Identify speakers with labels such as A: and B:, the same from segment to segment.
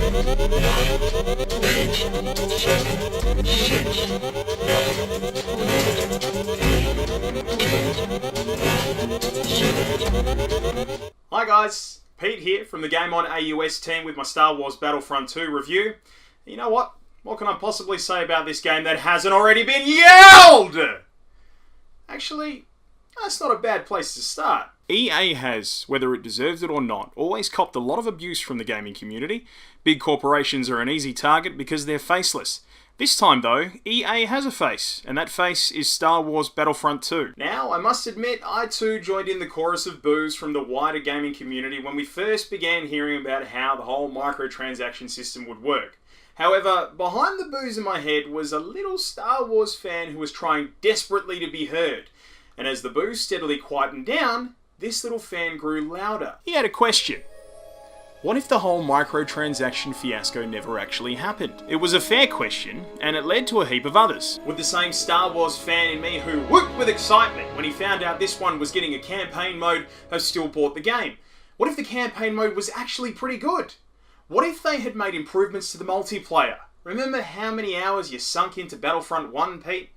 A: Hi guys, Pete here from the Game On AUS team with my Star Wars Battlefront 2 review. You know what? What can I possibly say about this game that hasn't already been yelled? Actually, that's not a bad place to start. EA has, whether it deserves it or not, always copped a lot of abuse from the gaming community. Big corporations are an easy target because they're faceless. This time though, EA has a face, and that face is Star Wars Battlefront 2. Now, I must admit, I too joined in the chorus of boos from the wider gaming community when we first began hearing about how the whole microtransaction system would work. However, behind the boos in my head was a little Star Wars fan who was trying desperately to be heard. And as the boos steadily quietened down, this little fan grew louder. He had a question. What if the whole microtransaction fiasco never actually happened? It was a fair question, and it led to a heap of others. With the same Star Wars fan in me who whooped with excitement when he found out this one was getting a campaign mode, have still bought the game. What if the campaign mode was actually pretty good? What if they had made improvements to the multiplayer? Remember how many hours you sunk into Battlefront 1, Pete?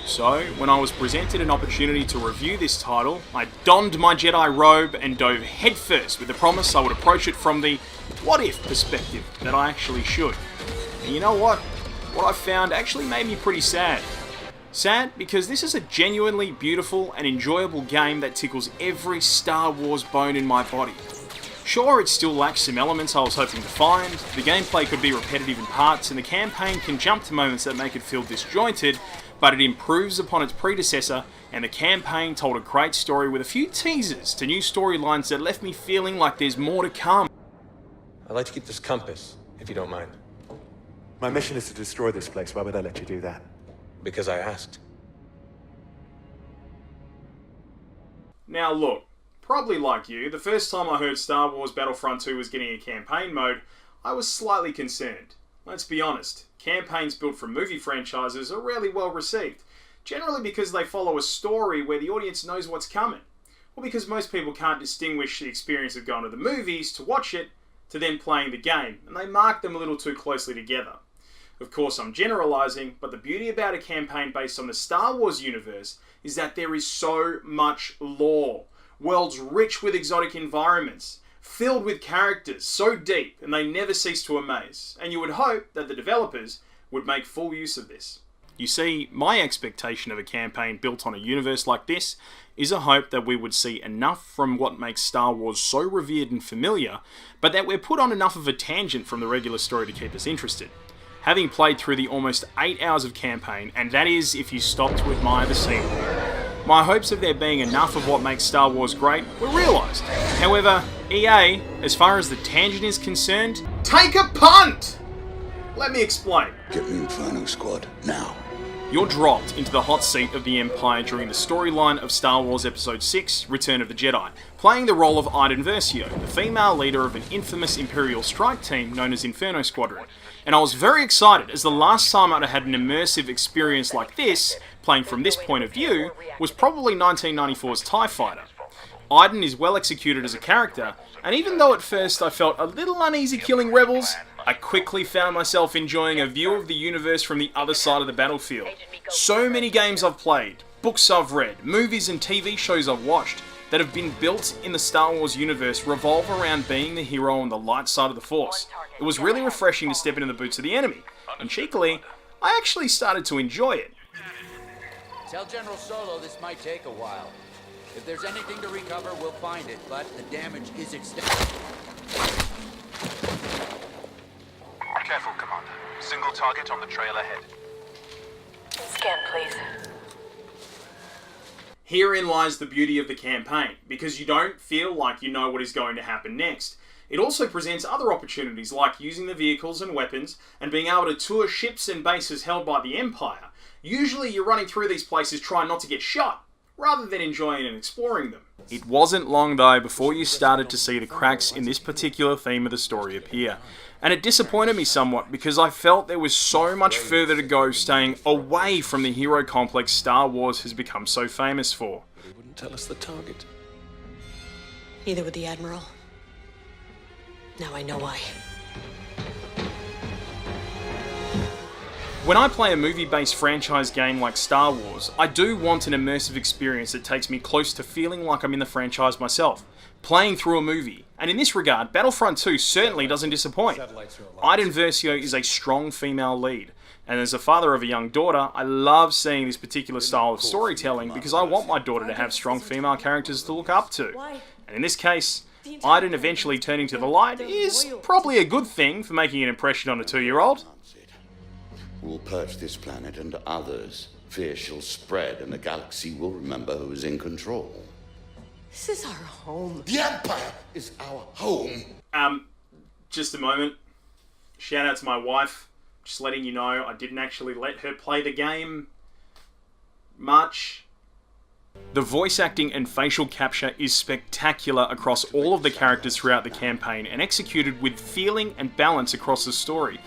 A: So, when I was presented an opportunity to review this title, I donned my Jedi robe and dove headfirst with the promise I would approach it from the what-if perspective that I actually should. And you know what? What I found actually made me pretty sad. Sad because this is a genuinely beautiful and enjoyable game that tickles every Star Wars bone in my body. Sure, it still lacks some elements I was hoping to find, the gameplay could be repetitive in parts, and the campaign can jump to moments that make it feel disjointed, but it improves upon its predecessor, and the campaign told a great story with a few teasers to new storylines that left me feeling like there's more to come.
B: I'd like to keep this compass, if you don't mind.
C: My mission is to destroy this place. Why would I let you do that?
B: Because I asked.
A: Now look, probably like you, the first time I heard Star Wars Battlefront 2 was getting a campaign mode, I was slightly concerned. Let's be honest, campaigns built from movie franchises are rarely well received, generally because they follow a story where the audience knows what's coming, or because most people can't distinguish the experience of going to the movies to watch it to then playing the game, and they mark them a little too closely together. Of course, I'm generalising, but the beauty about a campaign based on the Star Wars universe is that there is so much lore, worlds rich with exotic environments, filled with characters so deep and they never cease to amaze, and you would hope that the developers would make full use of this. You see, my expectation of a campaign built on a universe like this is a hope that we would see enough from what makes Star Wars so revered and familiar, but that we're put on enough of a tangent from the regular story to keep us interested. Having played through the almost 8 hours of campaign, and that is if you stop to admire the scenery, my hopes of there being enough of what makes Star Wars great were realised. However, EA, as far as the tangent is concerned, take a punt! Let me explain.
D: Get me Inferno Squad, now.
A: You're dropped into the hot seat of the Empire during the storyline of Star Wars Episode 6, Return of the Jedi, playing the role of Iden Versio, the female leader of an infamous Imperial strike team known as Inferno Squadron. And I was very excited, as the last time I'd had an immersive experience like this, playing from this point of view, was probably 1994's TIE Fighter. Iden is well executed as a character, and even though at first I felt a little uneasy killing rebels, I quickly found myself enjoying a view of the universe from the other side of the battlefield. So many games I've played, books I've read, movies and TV shows I've watched that have been built in the Star Wars universe revolve around being the hero on the light side of the Force. It was really refreshing to step into the boots of the enemy, and cheekily, I actually started to enjoy it.
E: Tell General Solo this might take a while. If there's anything to recover, we'll find it, but the damage is extensive.
F: Careful, Commander. Single target on the trail ahead.
G: Scan, please.
A: Herein lies the beauty of the campaign, because you don't feel like you know what is going to happen next. It also presents other opportunities like using the vehicles and weapons and being able to tour ships and bases held by the Empire. Usually you're running through these places trying not to get shot, rather than enjoying and exploring them. It wasn't long though before you started to see the cracks in this particular theme of the story appear. And it disappointed me somewhat because I felt there was so much further to go staying away from the hero complex Star Wars has become so famous for.
B: But he wouldn't tell us the target.
G: Neither would the Admiral. Now I know why.
A: When I play a movie-based franchise game like Star Wars, I do want an immersive experience that takes me close to feeling like I'm in the franchise myself, playing through a movie. And in this regard, Battlefront 2 certainly doesn't disappoint. Iden Versio is a strong female lead, and as a father of a young daughter, I love seeing this particular style of storytelling because I want my daughter to have strong female characters to look up to. And in this case, Iden eventually turning to the light is probably a good thing for making an impression on a 2-year-old.
D: We'll purge this planet and others. Fear shall spread, and the galaxy will remember who is in control.
H: This is our home.
D: The Empire is our home.
A: Just a moment. Shout out to my wife. Just letting you know, I didn't actually let her play the game much. The voice acting and facial capture is spectacular across all of the characters throughout the campaign and executed with feeling and balance across the story.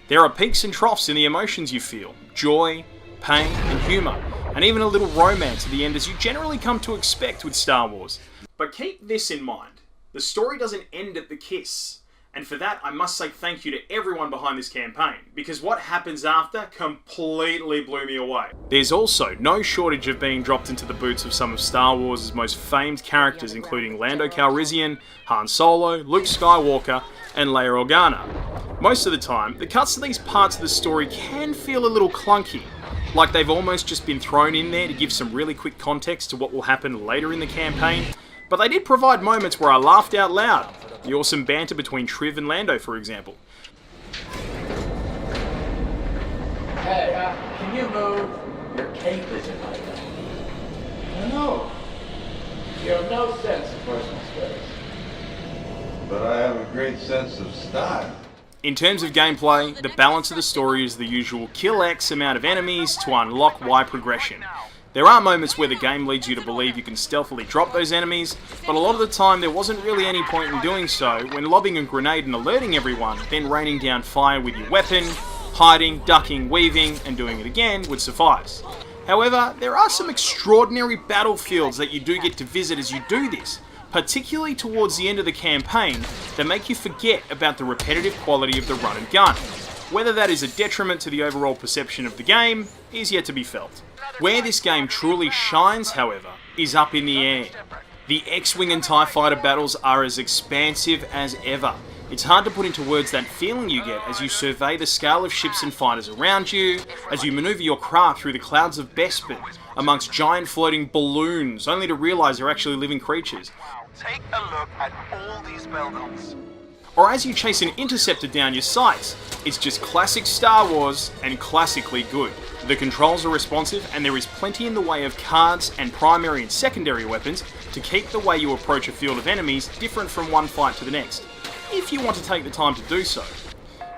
A: There are peaks and troughs in the emotions you feel, joy, pain, and humour, and even a little romance at the end as you generally come to expect with Star Wars. But keep this in mind, the story doesn't end at the kiss, and for that I must say thank you to everyone behind this campaign, because what happens after completely blew me away. There's also no shortage of being dropped into the boots of some of Star Wars' most famed characters, including Lando Calrissian, Han Solo, Luke Skywalker, and Leia Organa. Most of the time, the cuts to these parts of the story can feel a little clunky, like they've almost just been thrown in there to give some really quick context to what will happen later in the campaign, but they did provide moments where I laughed out loud. The awesome banter between Triv and Lando, for example.
E: Hey, can you move? Your cape isn't like that. I know. You have no sense of personal space.
I: But I have a great sense of style.
A: In terms of gameplay, the balance of the story is the usual kill X amount of enemies to unlock Y progression. There are moments where the game leads you to believe you can stealthily drop those enemies, but a lot of the time there wasn't really any point in doing so when lobbing a grenade and alerting everyone, then raining down fire with your weapon, hiding, ducking, weaving, and doing it again would suffice. However, there are some extraordinary battlefields that you do get to visit as you do this, particularly towards the end of the campaign, that make you forget about the repetitive quality of the run and gun. Whether that is a detriment to the overall perception of the game is yet to be felt. Where this game truly shines, however, is up in the air. The X-Wing and TIE Fighter battles are as expansive as ever. It's hard to put into words that feeling you get as you survey the scale of ships and fighters around you, as you maneuver your craft through the clouds of Bespin, amongst giant floating balloons, only to realise they're actually living creatures.
F: Take a look at all these buildings.
A: Or as you chase an interceptor down your sights. It's just classic Star Wars and classically good. The controls are responsive and there is plenty in the way of cards and primary and secondary weapons to keep the way you approach a field of enemies different from one fight to the next, if you want to take the time to do so.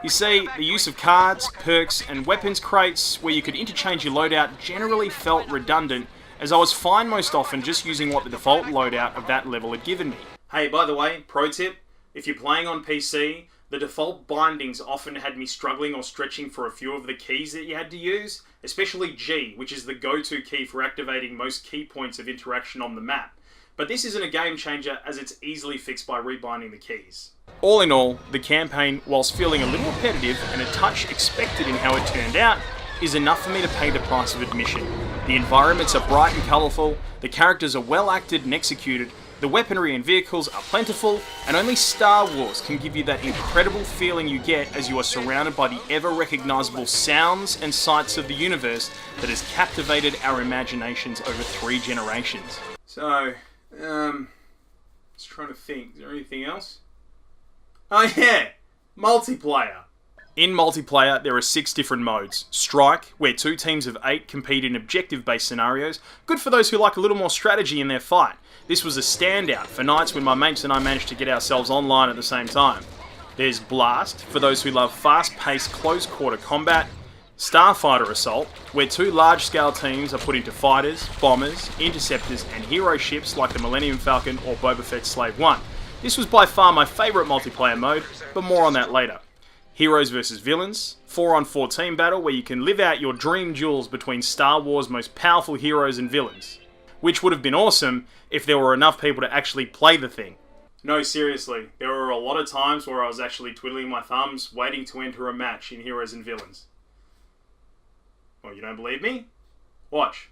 A: You see, the use of cards, perks and weapons crates where you could interchange your loadout generally felt redundant, as I was fine most often just using what the default loadout of that level had given me. Hey, by the way, pro tip, if you're playing on PC, the default bindings often had me struggling or stretching for a few of the keys that you had to use, especially G, which is the go-to key for activating most key points of interaction on the map. But this isn't a game changer as it's easily fixed by rebinding the keys. All in all, the campaign, whilst feeling a little repetitive and a touch expected in how it turned out, is enough for me to pay the price of admission. The environments are bright and colourful, the characters are well acted and executed, the weaponry and vehicles are plentiful, and only Star Wars can give you that incredible feeling you get as you are surrounded by the ever-recognisable sounds and sights of the universe that has captivated our imaginations over 3 generations. So, just trying to think, is there anything else? Oh yeah, multiplayer. In multiplayer, there are 6 different modes. Strike, where 2 teams of 8 compete in objective-based scenarios, good for those who like a little more strategy in their fight. This was a standout for nights when my mates and I managed to get ourselves online at the same time. There's Blast, for those who love fast-paced, close-quarter combat. Starfighter Assault, where 2 large-scale teams are put into fighters, bombers, interceptors, and hero ships like the Millennium Falcon or Boba Fett's Slave 1. This was by far my favourite multiplayer mode, but more on that later. Heroes vs Villains, 4-on-4 team battle where you can live out your dream duels between Star Wars' most powerful heroes and villains. Which would have been awesome if there were enough people to actually play the thing. No, seriously, there were a lot of times where I was actually twiddling my thumbs, waiting to enter a match in Heroes and Villains. Oh, you don't believe me? Watch.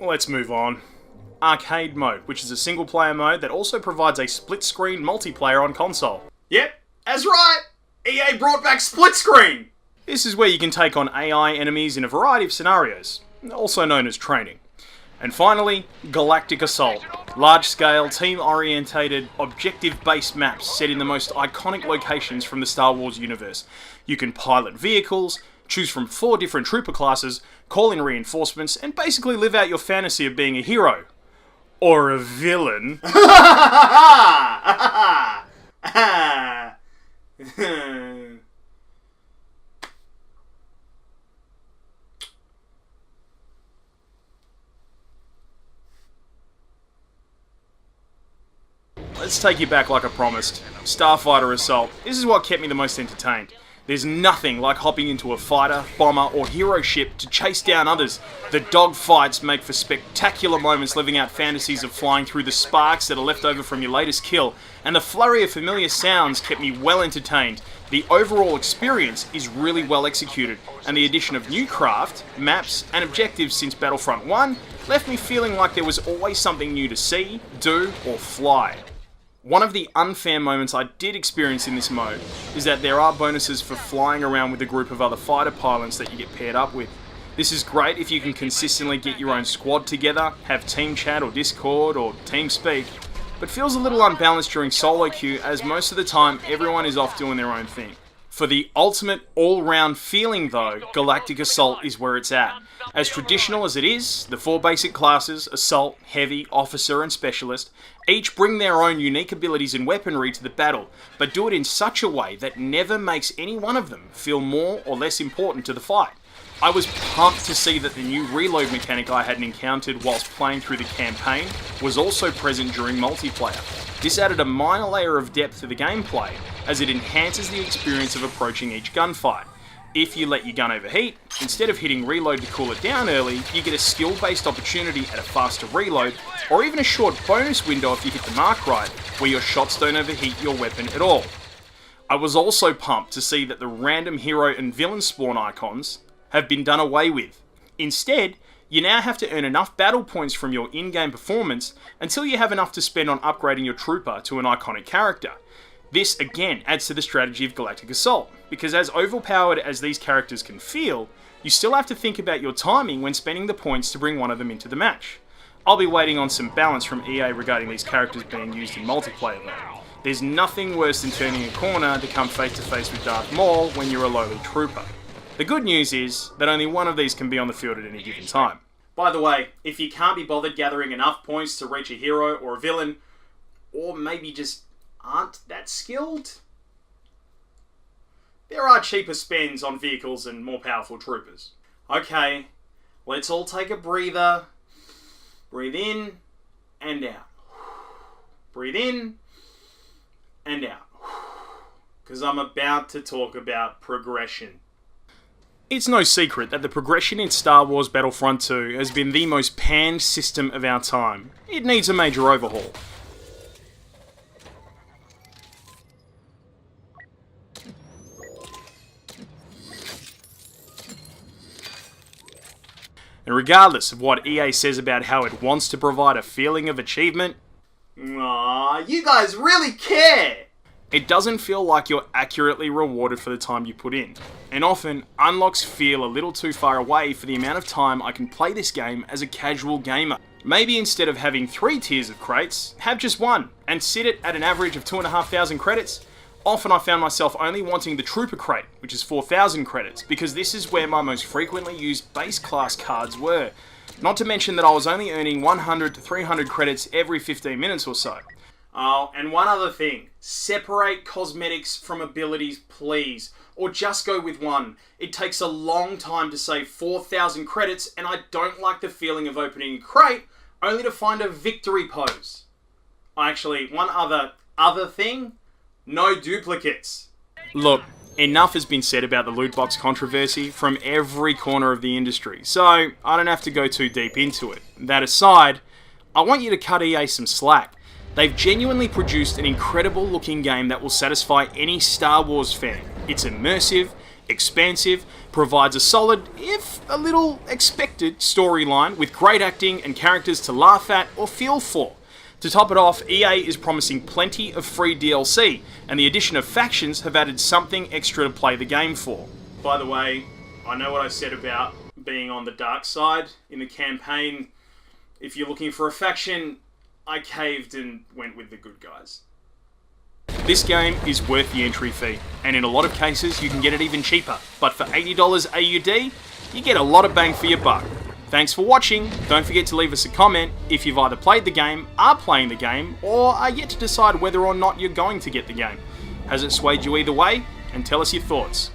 A: Let's move on. Arcade mode, which is a single player mode that also provides a split screen multiplayer on console. Yep, that's right! EA brought back split screen! This is where you can take on AI enemies in a variety of scenarios, also known as training. And finally, Galactic Assault. Large-scale, team-orientated, objective-based maps set in the most iconic locations from the Star Wars universe. You can pilot vehicles, choose from 4 different trooper classes, call in reinforcements, and basically live out your fantasy of being a hero. Or a villain. Let's take you back like I promised. Starfighter Assault. This is what kept me the most entertained. There's nothing like hopping into a fighter, bomber, or hero ship to chase down others. The dogfights make for spectacular moments living out fantasies of flying through the sparks that are left over from your latest kill, and the flurry of familiar sounds kept me well entertained. The overall experience is really well executed, and the addition of new craft, maps, and objectives since Battlefront 1 left me feeling like there was always something new to see, do, or fly. One of the unfair moments I did experience in this mode is that there are bonuses for flying around with a group of other fighter pilots that you get paired up with. This is great if you can consistently get your own squad together, have team chat or Discord or TeamSpeak, but feels a little unbalanced during solo queue as most of the time everyone is off doing their own thing. For the ultimate all-round feeling though, Galactic Assault is where it's at. As traditional as it is, the 4 basic classes, Assault, Heavy, Officer and Specialist, each bring their own unique abilities and weaponry to the battle, but do it in such a way that never makes any one of them feel more or less important to the fight. I was pumped to see that the new reload mechanic I hadn't encountered whilst playing through the campaign was also present during multiplayer. This added a minor layer of depth to the gameplay, as it enhances the experience of approaching each gunfight. If you let your gun overheat, instead of hitting reload to cool it down early, you get a skill-based opportunity at a faster reload, or even a short bonus window if you hit the mark right, where your shots don't overheat your weapon at all. I was also pumped to see that the random hero and villain spawn icons have been done away with. Instead, you now have to earn enough battle points from your in-game performance until you have enough to spend on upgrading your trooper to an iconic character. This again adds to the strategy of Galactic Assault, because as overpowered as these characters can feel, you still have to think about your timing when spending the points to bring one of them into the match. I'll be waiting on some balance from EA regarding these characters being used in multiplayer though. There's nothing worse than turning a corner to come face to face with Darth Maul when you're a lowly trooper. The good news is that only one of these can be on the field at any given time. By the way, if you can't be bothered gathering enough points to reach a hero or a villain, or maybe just aren't that skilled, there are cheaper spends on vehicles and more powerful troopers. Okay, let's all take a breather. Breathe in and out. Breathe in and out. Because I'm about to talk about progression. It's no secret that the progression in Star Wars Battlefront 2 has been the most panned system of our time. It needs a major overhaul. And regardless of what EA says about how it wants to provide a feeling of achievement, aww, you guys really care! it doesn't feel like you're accurately rewarded for the time you put in, and often unlocks feel a little too far away for the amount of time I can play this game as a casual gamer. Maybe instead of having 3 tiers of crates, have just one, and sit it at an average of 2,500 credits. Often I found myself only wanting the Trooper crate, which is 4,000 credits, because this is where my most frequently used base class cards were. Not to mention that I was only earning 100 to 300 credits every 15 minutes or so. Oh, and one other thing. Separate cosmetics from abilities, please. Or just go with one. It takes a long time to save 4,000 credits, and I don't like the feeling of opening a crate only to find a victory pose. Actually, one other thing. No duplicates. Look, enough has been said about the loot box controversy from every corner of the industry, so I don't have to go too deep into it. That aside, I want you to cut EA some slack. They've genuinely produced an incredible looking game that will satisfy any Star Wars fan. It's immersive, expansive, provides a solid, if a little expected, storyline with great acting and characters to laugh at or feel for. To top it off, EA is promising plenty of free DLC, and the addition of factions have added something extra to play the game for. By the way, I know what I said about being on the dark side in the campaign. If you're looking for a faction, I caved and went with the good guys. This game is worth the entry fee, and in a lot of cases you can get it even cheaper, but for $80 AUD, you get a lot of bang for your buck. Thanks for watching. Don't forget to leave us a comment if you've either played the game, are playing the game, or are yet to decide whether or not you're going to get the game. Has it swayed you either way? And tell us your thoughts.